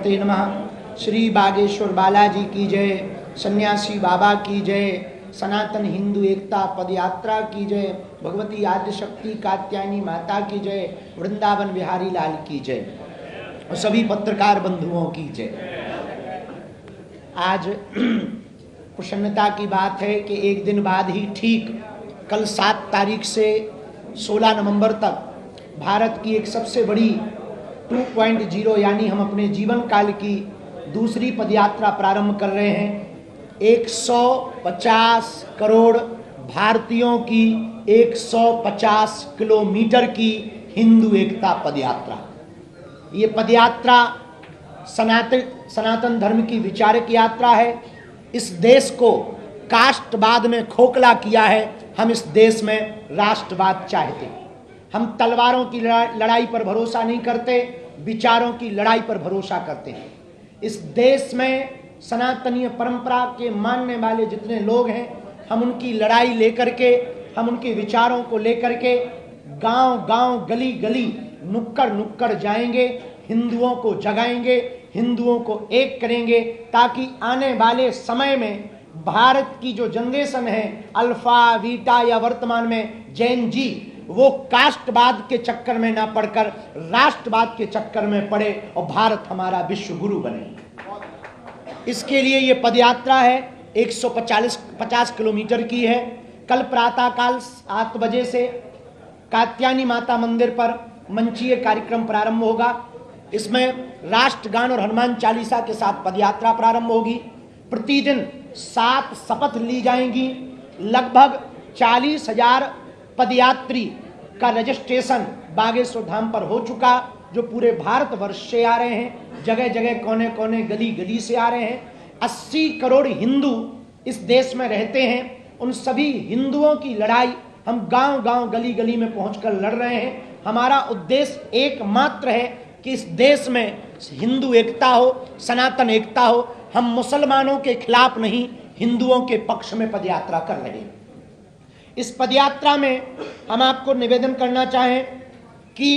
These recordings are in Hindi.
गणपते नमः। श्री बागेश्वर बालाजी की जय, सन्यासी बाबा की जय, सनातन हिंदू एकता पद यात्रा की जय, भगवती आदिशक्ति कात्यायनी माता की जय, वृंदावन बिहारी लाल की जय और सभी पत्रकार बंधुओं की जय। आज प्रसन्नता की बात है कि एक दिन बाद ही ठीक कल 7 तारीख से 16 नवंबर तक भारत की एक सबसे बड़ी 2.0 यानी हम अपने जीवन काल की दूसरी पदयात्रा प्रारंभ कर रहे हैं। 150 करोड़ भारतीयों की 150 किलोमीटर की हिंदू एकता पदयात्रा। ये पदयात्रा सनातन धर्म की विचारक यात्रा है। इस देश को कास्टवाद में खोखला किया है। हम इस देश में राष्ट्रवाद चाहते हैं। हम तलवारों की लड़ाई पर भरोसा नहीं करते, विचारों की लड़ाई पर भरोसा करते हैं। इस देश में सनातनीय परंपरा के मानने वाले जितने लोग हैं, हम उनकी लड़ाई लेकर के, हम उनके विचारों को लेकर के गांव गांव, गली गली, नुक्कड़ नुक्कड़ जाएंगे, हिंदुओं को जगाएंगे, हिंदुओं को एक करेंगे, ताकि आने वाले समय में भारत की जो जनरेशन है, अल्फा बीटा या वर्तमान में जैन जी, वो कास्टवाद के चक्कर में ना पड़कर राष्ट्रवाद के चक्कर में पड़े और भारत हमारा विश्व गुरु बने। इसके लिए ये पदयात्रा है, 150 किलोमीटर की है। कल प्रातःकाल 7 बजे से कात्यायनी माता मंदिर पर मंचीय कार्यक्रम प्रारंभ होगा। इसमें राष्ट्रगान और हनुमान चालीसा के साथ पदयात्रा प्रारंभ होगी। प्रतिदिन 7 शपथ ली जाएंगी। लगभग 40,000 पदयात्री का रजिस्ट्रेशन बागेश्वर धाम पर हो चुका, जो पूरे भारत वर्ष से आ रहे हैं, जगह जगह, कोने कोने, गली गली से आ रहे हैं। 80 करोड़ हिंदू इस देश में रहते हैं। उन सभी हिंदुओं की लड़ाई हम गांव गांव, गली गली में पहुंचकर लड़ रहे हैं। हमारा उद्देश्य एकमात्र है कि इस देश में हिंदू एकता हो, सनातन एकता हो। हम मुसलमानों के खिलाफ नहीं, हिंदुओं के पक्ष में पदयात्रा कर रहे हैं। इस पदयात्रा में हम आपको निवेदन करना चाहें कि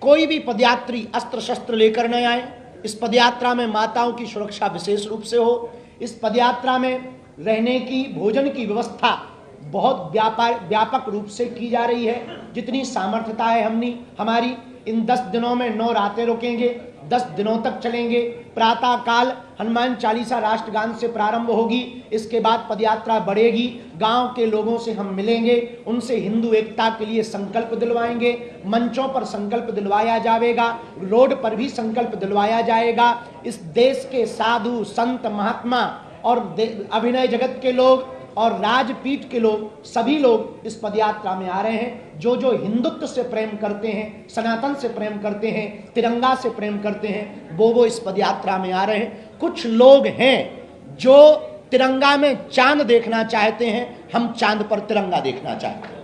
कोई भी पदयात्री अस्त्र शस्त्र लेकर न आए। इस पदयात्रा में माताओं की सुरक्षा विशेष रूप से हो। इस पदयात्रा में रहने की, भोजन की व्यवस्था बहुत व्यापक रूप से की जा रही है। जितनी सामर्थ्यता है हमारी, इन 10 दिनों में 9 रातें रुकेंगे, 10 दिनों तक चलेंगे। प्रातः काल हनुमान चालीसा राष्ट्रगान से प्रारंभ होगी। इसके बाद पदयात्रा बढ़ेगी। गांव के लोगों से हम मिलेंगे, उनसे हिंदू एकता के लिए संकल्प दिलवाएंगे। मंचों पर संकल्प दिलवाया जाएगा, रोड पर भी संकल्प दिलवाया जाएगा। इस देश के साधु संत महात्मा और अभिनय जगत के लोग और राजपीठ के लोग, सभी लोग इस पदयात्रा में आ रहे हैं। जो हिंदुत्व से प्रेम करते हैं, सनातन से प्रेम करते हैं, तिरंगा से प्रेम करते हैं, वो इस पदयात्रा में आ रहे हैं। कुछ लोग हैं जो तिरंगा में चांद देखना चाहते हैं, हम चांद पर तिरंगा देखना चाहते हैं।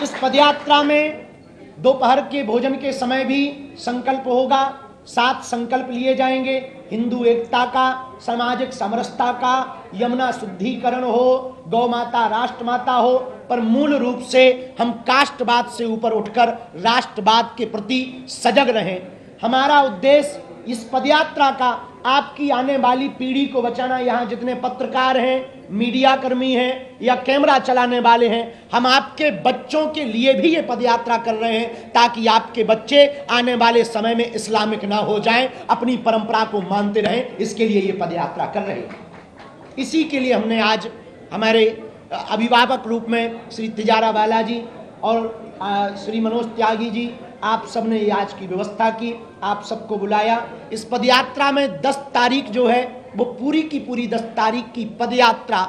इस पदयात्रा में दोपहर के भोजन के समय भी संकल्प होगा। 7 संकल्प लिए जाएंगे। हिंदू एकता का, सामाजिक समरसता का, यमुना शुद्धिकरण हो, गौ माता राष्ट्रमाता हो, पर मूल रूप से हम कास्टवाद से ऊपर उठकर राष्ट्रवाद के प्रति सजग रहें। हमारा उद्देश्य इस पदयात्रा का आपकी आने वाली पीढ़ी को बचाना। यहाँ जितने पत्रकार हैं, मीडिया कर्मी हैं या कैमरा चलाने वाले हैं, हम आपके बच्चों के लिए भी ये पदयात्रा कर रहे हैं, ताकि आपके बच्चे आने वाले समय में इस्लामिक ना हो जाएं, अपनी परंपरा को मानते रहें। इसके लिए ये पदयात्रा कर रहे हैं। इसी के लिए हमने आज हमारे अभिभावक रूप में श्री तिजारा बालाजी और श्री मनोज त्यागी जी, आप सब ने आज की व्यवस्था की, आप सबको बुलाया। इस पदयात्रा में 10 तारीख जो है वो पूरी की पूरी 10 तारीख की पदयात्रा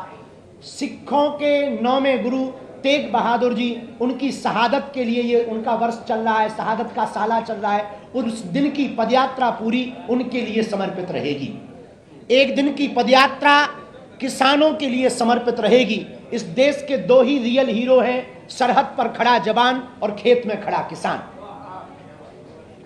सिखों के 9वें गुरु तेग बहादुर जी, उनकी शहादत के लिए ये उनका वर्ष चल रहा है, शहादत का साला चल रहा है। उस दिन की पदयात्रा पूरी उनके लिए समर्पित रहेगी। एक दिन की पदयात्रा किसानों के लिए समर्पित रहेगी। इस देश के 2 ही रियल हीरो हैं, सरहद पर खड़ा जवान और खेत में खड़ा किसान।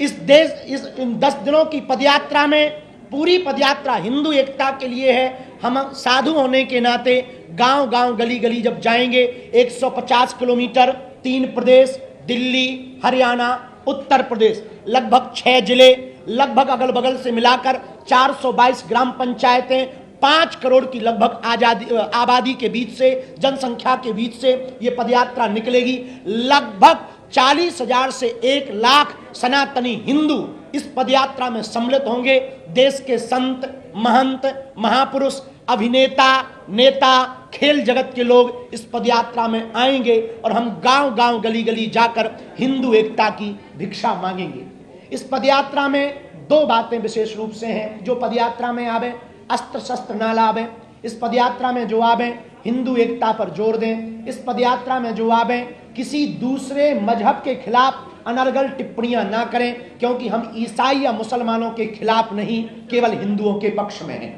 इन 10 दिनों की पदयात्रा में पूरी पदयात्रा हिंदू एकता के लिए है। हम साधु होने के नाते गांव गांव, गली गली जब जाएंगे, 150 किलोमीटर, 3 प्रदेश, दिल्ली, हरियाणा, उत्तर प्रदेश, लगभग 6 जिले लगभग अगल बगल से मिलाकर 422 ग्राम पंचायतें, 5 करोड़ की लगभग आबादी के बीच से, जनसंख्या के बीच से ये पदयात्रा निकलेगी। लगभग 40,000 से 1 लाख सनातनी हिंदू इस पदयात्रा में सम्मिलित होंगे। देश के संत, महंत, महापुरुष, अभिनेता, नेता, खेल जगत के लोग इस पदयात्रा में आएंगे और हम गांव गांव, गली गली जाकर हिंदू एकता की भिक्षा मांगेंगे। इस पदयात्रा में 2 बातें विशेष रूप से हैं। जो पदयात्रा में आवे अस्त्र शस्त्र ना लावे। इस पदयात्रा में जो आवे हिंदू एकता पर जोर दें। इस पदयात्रा में जो आवे किसी दूसरे मजहब के खिलाफ अनर्गल टिप्पणियां ना करें, क्योंकि हम ईसाई या मुसलमानों के खिलाफ नहीं, केवल हिंदुओं के पक्ष में हैं।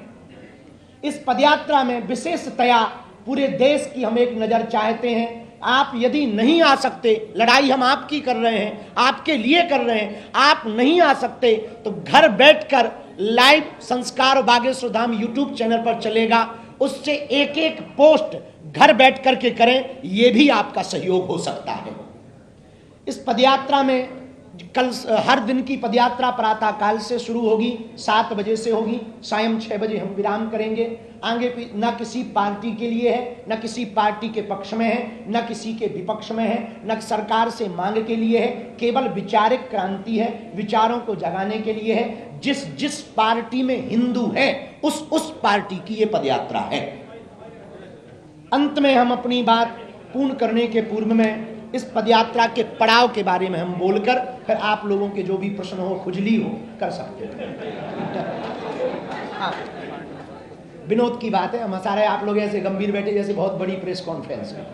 इस पदयात्रा में विशेषतया पूरे देश की हम एक नजर चाहते हैं। आप यदि नहीं आ सकते, लड़ाई हम आपकी कर रहे हैं, आपके लिए कर रहे हैं, आप नहीं आ सकते तो घर बैठकर लाइव संस्कार बागेश्वर धाम यूट्यूब चैनल पर चलेगा, उससे एक एक पोस्ट घर बैठ करके करें, यह भी आपका सहयोग हो सकता है। इस पदयात्रा में कल हर दिन की पदयात्रा प्रातः काल से शुरू होगी, 7 बजे से होगी, सायं 6 बजे हम विराम करेंगे। आगे न किसी पार्टी के लिए है, न किसी पार्टी के पक्ष में है, न किसी के विपक्ष में है, न सरकार से मांग के लिए है, केवल विचारिक क्रांति है, विचारों को जगाने के लिए है। जिस जिस पार्टी में हिंदू है उस पार्टी की ये पदयात्रा है। अंत में हम अपनी बात पूर्ण करने के पूर्व में इस पदयात्रा के पड़ाव के बारे में हम बोलकर फिर आप लोगों के जो भी प्रश्न हो, खुजली हो, कर सकते हैं। हाँ, विनोद की बात है, हम सारे आप लोग ऐसे गंभीर बैठे जैसे बहुत बड़ी प्रेस कॉन्फ्रेंस है।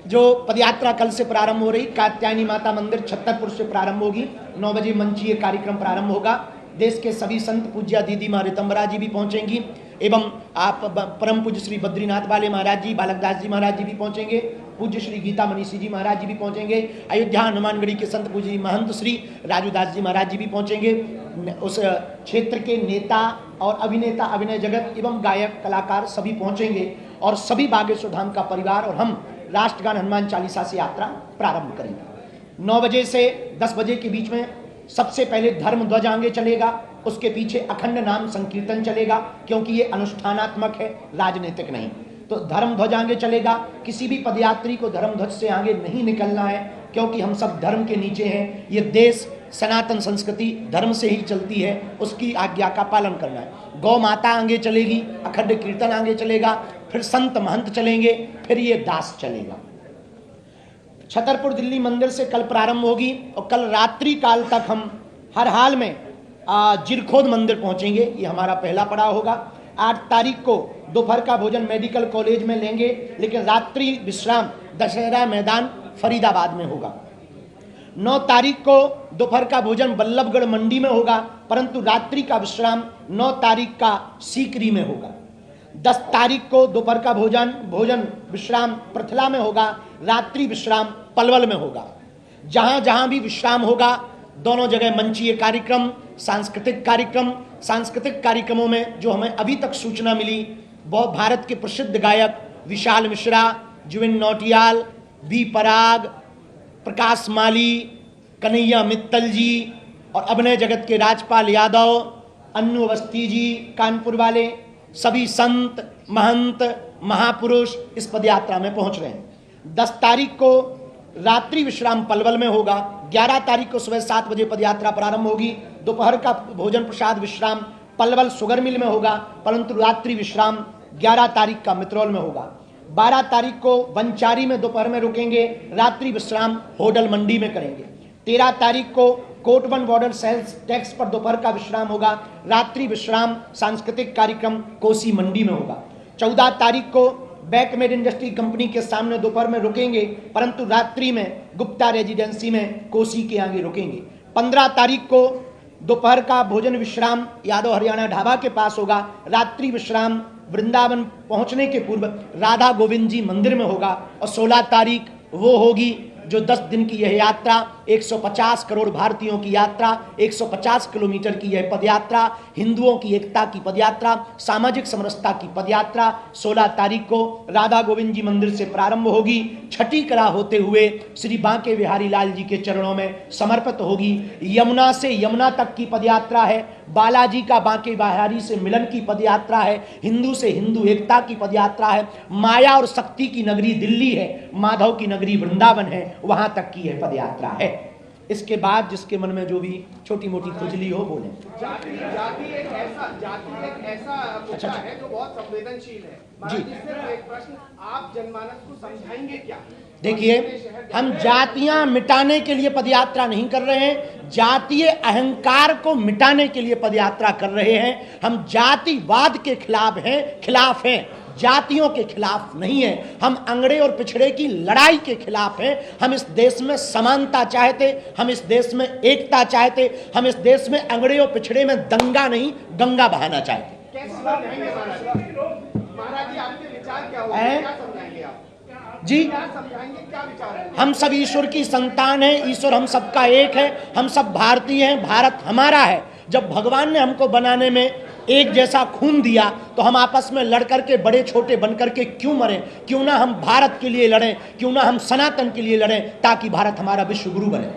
जो पदयात्रा कल से प्रारंभ हो रही, कात्यायनी माता मंदिर छतरपुर से प्रारंभ होगी। 9 बजे मंचीय कार्यक्रम प्रारंभ होगा। देश के सभी संत पूज्या दीदी माँ रितंबरा जी भी पहुंचेंगी एवं आप परम पूज्य श्री बद्रीनाथ वाले महाराज जी, बालकदास जी महाराज जी भी पहुंचेंगे। पूज्य श्री गीता मनीषी जी महाराज जी भी पहुंचेंगे। अयोध्या हनुमानगढ़ी के संत पूज्य महंत श्री राजूदास जी महाराज जी भी पहुंचेंगे। उस क्षेत्र के नेता और अभिनेता, अभिनय जगत एवं गायक कलाकार सभी पहुंचेंगे और सभी बागेश्वर धाम का परिवार और हम राष्ट्रगान हनुमान चालीसा से यात्रा प्रारंभ करेंगे। 9 बजे से 10 बजे के बीच में सबसे पहले धर्म ध्वज आगे चलेगा, उसके पीछे अखंड नाम संकीर्तन चलेगा, क्योंकि ये अनुष्ठानात्मक है, राजनीतिक नहीं। तो धर्म ध्वज आगे चलेगा। किसी भी पदयात्री को धर्म ध्वज से आगे नहीं निकलना है, क्योंकि हम सब धर्म के नीचे हैं। ये देश सनातन संस्कृति धर्म से ही चलती है, उसकी आज्ञा का पालन करना है। गौ माता आगे चलेगी, अखंड कीर्तन आगे चलेगा, फिर संत महंत चलेंगे, फिर ये दास चलेगा। छतरपुर दिल्ली मंदिर से कल प्रारंभ होगी और कल रात्रि काल तक हम हर हाल में जिरखोद मंदिर पहुंचेंगे। ये हमारा पहला पड़ाव होगा। 8 तारीख को दोपहर का भोजन मेडिकल कॉलेज में लेंगे, लेकिन रात्रि विश्राम दशहरा मैदान फरीदाबाद में होगा। 9 तारीख को दोपहर का भोजन बल्लभगढ़ मंडी में होगा, परंतु रात्रि का विश्राम 9 तारीख का सीकरी में होगा। 10 तारीख को दोपहर का भोजन विश्राम पृथला में होगा, रात्रि विश्राम पलवल में होगा। जहां जहां भी विश्राम होगा, दोनों जगह मंचीय कार्यक्रम, सांस्कृतिक कार्यक्रमों में जो हमें अभी तक सूचना मिली, बहुत भारत के प्रसिद्ध गायक विशाल मिश्रा, जुबिन नौटियाल, बी पराग, प्रकाश माली, कन्हैया मित्तल जी और अभिनय जगत के राजपाल यादव, अन्नू अवस्थी जी कानपुर वाले, सभी संत महंत महापुरुष इस पदयात्रा में पहुंच रहे हैं। 10 तारीख को रात्रि विश्राम पलवल में होगा। 11 तारीख को सुबह 7 बजे पदयात्रा प्रारंभ होगी। दोपहर का भोजन प्रसाद विश्राम पलवल शुगर मिल में होगा, परंतु रात्रि विश्राम 11 तारीख का मित्रौल में होगा। 12 तारीख को बंचारी में दोपहर में रुकेंगे, रात्रि विश्राम होडल मंडी में करेंगे। 13 तारीख को कोटवन बॉर्डर सेल्स टैक्स पर दोपहर का विश्राम होगा, रात्रि विश्राम सांस्कृतिक कार्यक्रम कोसी मंडी में होगा। 14 तारीख को बैकमेड इंडस्ट्री कंपनी के सामने दोपहर में रुकेंगे, परंतु रात्रि में गुप्ता रेजिडेंसी में कोसी के आगे रुकेंगे। 15 तारीख को दोपहर का भोजन विश्राम यादव हरियाणा ढाबा के पास होगा, रात्रि विश्राम वृंदावन पहुंचने के पूर्व राधा गोविंद जी मंदिर में होगा। और 16 तारीख वो होगी जो 10 दिन की यह यात्रा 150 करोड़ भारतीयों की यात्रा, 150 किलोमीटर की यह पदयात्रा, हिंदुओं की एकता की पदयात्रा, सामाजिक समरसता की पदयात्रा 16 तारीख को राधा गोविंद जी मंदिर से प्रारंभ होगी, छठी कला होते हुए श्री बांके बिहारी लाल जी के चरणों में समर्पित होगी। यमुना से यमुना तक की पदयात्रा है, बालाजी का बांके बिहारी से मिलन की पदयात्रा है, हिंदू से हिंदू एकता की पदयात्रा है, माया और शक्ति की नगरी दिल्ली है, माधव की नगरी वृंदावन है, वहां तक की यह पदयात्रा है। इसके बाद जिसके मन में जो भी छोटी मोटी खुजली हो बोले। जाति एक ऐसा मुद्दा है जो बहुत संवेदनशील है। जी, सिर्फ एक प्रश्न, आप जनमानस को समझाएंगे क्या? देखिए, हम जातियां मिटाने के लिए पदयात्रा नहीं कर रहे हैं, जातीय अहंकार को मिटाने के लिए पदयात्रा कर रहे हैं। हम जातिवाद के खिलाफ हैं, जातियों के खिलाफ नहीं है। हम अंगड़े और पिछड़े की लड़ाई के खिलाफ हैं। हम इस देश में समानता चाहते, हम इस देश में एकता चाहते, हम इस देश में अंगड़े और पिछड़े में दंगा नहीं गंगा बहाना चाहते। कैसे समझाएंगे महाराज जी, आपके विचार क्या होंगे, क्या समझाएंगे आप जी? क्या समझाएंगे, क्या विचार है? हम सब ईश्वर की संतान हैं, ईश्वर हम सबका एक है, हम सब भारतीय हैं, भारत हमारा है। जब भगवान ने हमको बनाने में एक जैसा खून दिया तो हम आपस में लड़ करके बड़े छोटे बन करके क्यों मरें? क्यों ना हम भारत के लिए लड़ें, क्यों ना हम सनातन के लिए लड़ें, ताकि भारत हमारा विश्व गुरु बने।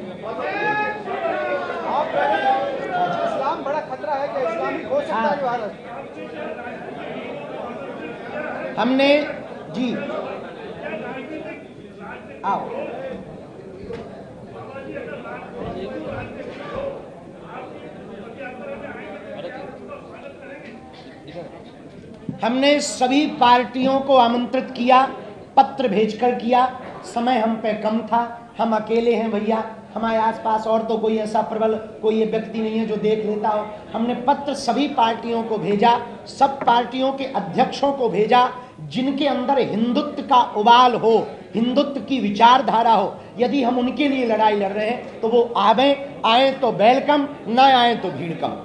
इस्लाम बड़ा खतरा है कि इस्लामिक हो सकता है भारत? हमने जी आओ हमने सभी पार्टियों को आमंत्रित किया, पत्र भेजकर किया। समय हम पे कम था, हम अकेले हैं भैया, हमारे आसपास और तो कोई ऐसा प्रबल कोई ये व्यक्ति नहीं है जो देख लेता हो। हमने पत्र सभी पार्टियों को भेजा, सब पार्टियों के अध्यक्षों को भेजा, जिनके अंदर हिंदुत्व का उबाल हो, हिंदुत्व की विचारधारा हो। यदि हम उनके लिए लड़ाई लड़ रहे हैं तो वो आए तो वेलकम, ना आए तो भीड़ कम।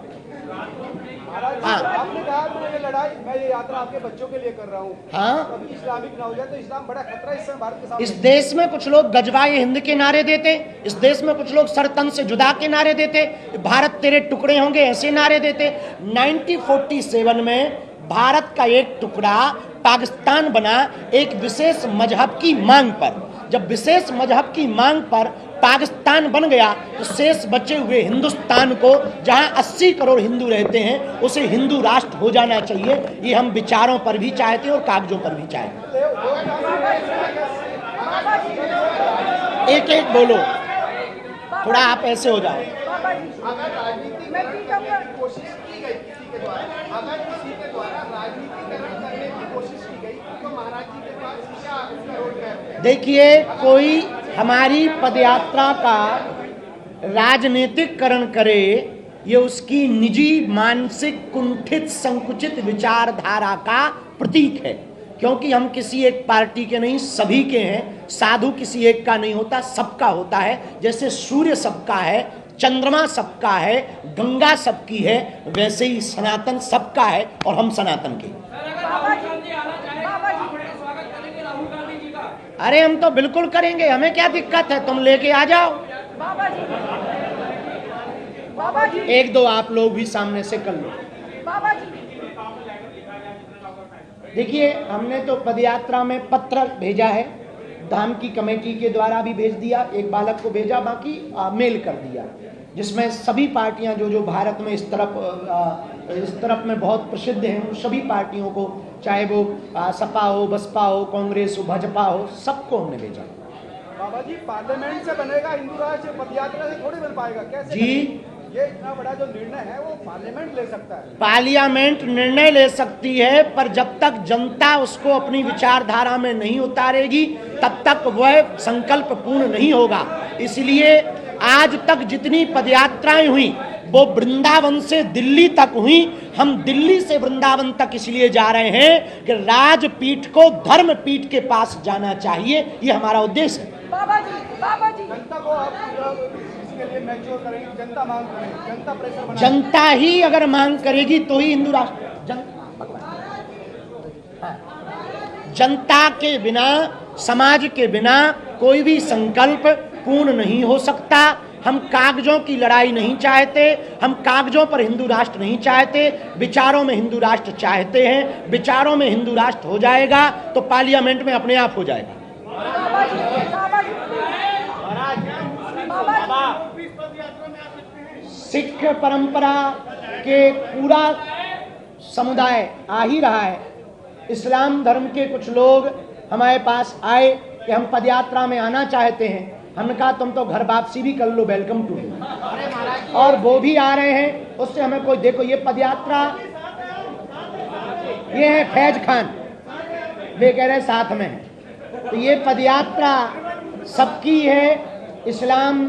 हाँ, आपने कहा मैं ये लड़ाई, मैं ये यात्रा आपके बच्चों के लिए कर रहा हूँ। हाँ, कभी इस्लामिक ना हो जाए तो इस्लाम बड़ा खतरा है इस समय भारत के सामने। इस देश में कुछ लोग गजवाए हिंद के नारे देते, इस देश में कुछ लोग सरतन से जुदा के नारे देते, भारत तेरे टुकड़े होंगे ऐसे नारे देते। 1947 में भारत का एक टुकड़ा पाकिस्तान बना एक विशेष मजहब की मांग पर। जब विशेष मजहब की मांग पर पाकिस्तान बन गया तो शेष बचे हुए हिंदुस्तान को, जहां 80 करोड़ हिंदू रहते हैं, उसे हिंदू राष्ट्र हो जाना चाहिए। ये हम विचारों पर भी चाहते हैं और कागजों पर भी चाहते हैं। एक एक बोलो, थोड़ा आप ऐसे हो जाओ। अगर राजनीति में कोशिश की गई किसी के द्वारा, अगर किसी के द्वारा राजनीतिकरण करने की कोशिश की गई तो महाराज जी के पास क्या उसका रोल है? देखिए, कोई हमारी पदयात्रा का राजनीतिकरण करे, ये उसकी निजी मानसिक कुंठित संकुचित विचारधारा का प्रतीक है। क्योंकि हम किसी एक पार्टी के नहीं, सभी के हैं। साधु किसी एक का नहीं होता, सबका होता है। जैसे सूर्य सबका है, चंद्रमा सबका है, गंगा सबकी है, वैसे ही सनातन सबका है और हम सनातन के। अरे हम तो बिल्कुल करेंगे, हमें क्या दिक्कत है, तुम लेके आ जाओ। एक दो आप लोग भी सामने से कर लो। देखिए, हमने तो पदयात्रा में पत्र भेजा है, धाम की कमेटी के द्वारा भी भेज दिया, एक बालक को भेजा, बाकी मेल कर दिया, जिसमें सभी पार्टियां जो भारत में इस तरफ में बहुत प्रसिद्ध हैं, सभी पार्टियों को, चाहे वो सपा हो, बसपा हो, कांग्रेस हो, भाजपा हो, सबको हमने भेजा। बाबा जी, पार्लियामेंट से बनेगा हिंदू राष्ट्र, पदयात्रा से थोड़ी बन पाएगा, कैसे जी? ये इतना बड़ा जो निर्णय है वो पार्लियामेंट ले सकता है। पार्लियामेंट निर्णय ले सकती है, पर जब तक जनता उसको अपनी विचारधारा में नहीं उतारेगी तब तक वह संकल्प पूर्ण नहीं होगा। इसलिए आज तक जितनी पदयात्राएं हुई वो वृंदावन से दिल्ली तक हुई। हम दिल्ली से वृंदावन तक इसलिए जा रहे हैं कि राजपीठ को धर्मपीठ के पास जाना चाहिए, ये हमारा उद्देश्य है। बाबा जी, जनता को आप इसके लिए मैच्योर करेंगे, जनता मांग करेगी, जनता प्रेशर बनाएगी। जनता ही अगर मांग करेगी तो ही हिंदू राष्ट्र। जनता के बिना, समाज के बिना कोई भी संकल्प, पूर्ण नहीं हो सकता। हम कागजों की लड़ाई नहीं चाहते, हम कागजों पर हिंदू राष्ट्र नहीं चाहते, विचारों में हिंदू राष्ट्र चाहते हैं। विचारों में हिंदू राष्ट्र हो जाएगा तो पार्लियामेंट में अपने आप हो जाएगा। सिख परंपरा के पूरा समुदाय आ ही रहा है। इस्लाम धर्म के कुछ लोग हमारे पास आए कि हम पदयात्रा में आना चाहते हैं। हमने कहा तुम तो घर वापसी भी कर लो, वेलकम टू यू। और वो भी आ रहे हैं, उससे हमें कोई, देखो ये पदयात्रा, ये है फैज खान, वे कह रहे साथ में है, तो ये पदयात्रा सबकी है। इस्लाम,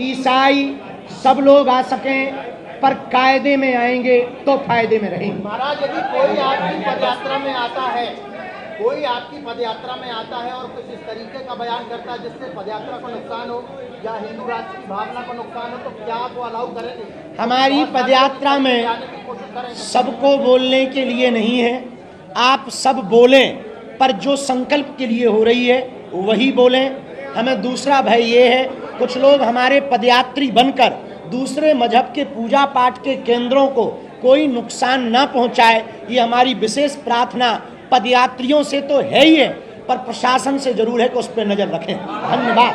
ईसाई सब लोग आ सकें, पर कायदे में आएंगे तो फायदे में रहेंगे। महाराज, यदि कोई आपकी पदयात्रा में आता है, कोई आपकी पदयात्रा में आता है और कुछ इस तरीके का बयान करता है जिससे पदयात्रा को नुकसान हो या हिंदू राष्ट्र की भावना को नुकसान हो, तो क्या आप वो अलाउ करेंगे? हमारी पदयात्रा में सबको बोलने के लिए नहीं है। आप सब बोलें, पर जो संकल्प के लिए हो रही है वही बोलें। हमें दूसरा भय ये है, कुछ लोग हमारे पदयात्री बनकर दूसरे मजहब के पूजा पाठ के केंद्रों को कोई नुकसान न पहुंचाए, ये हमारी विशेष प्रार्थना पदयात्रियों से तो है ही है, पर प्रशासन से जरूर है कि उस पर नजर रखें। धन्यवाद।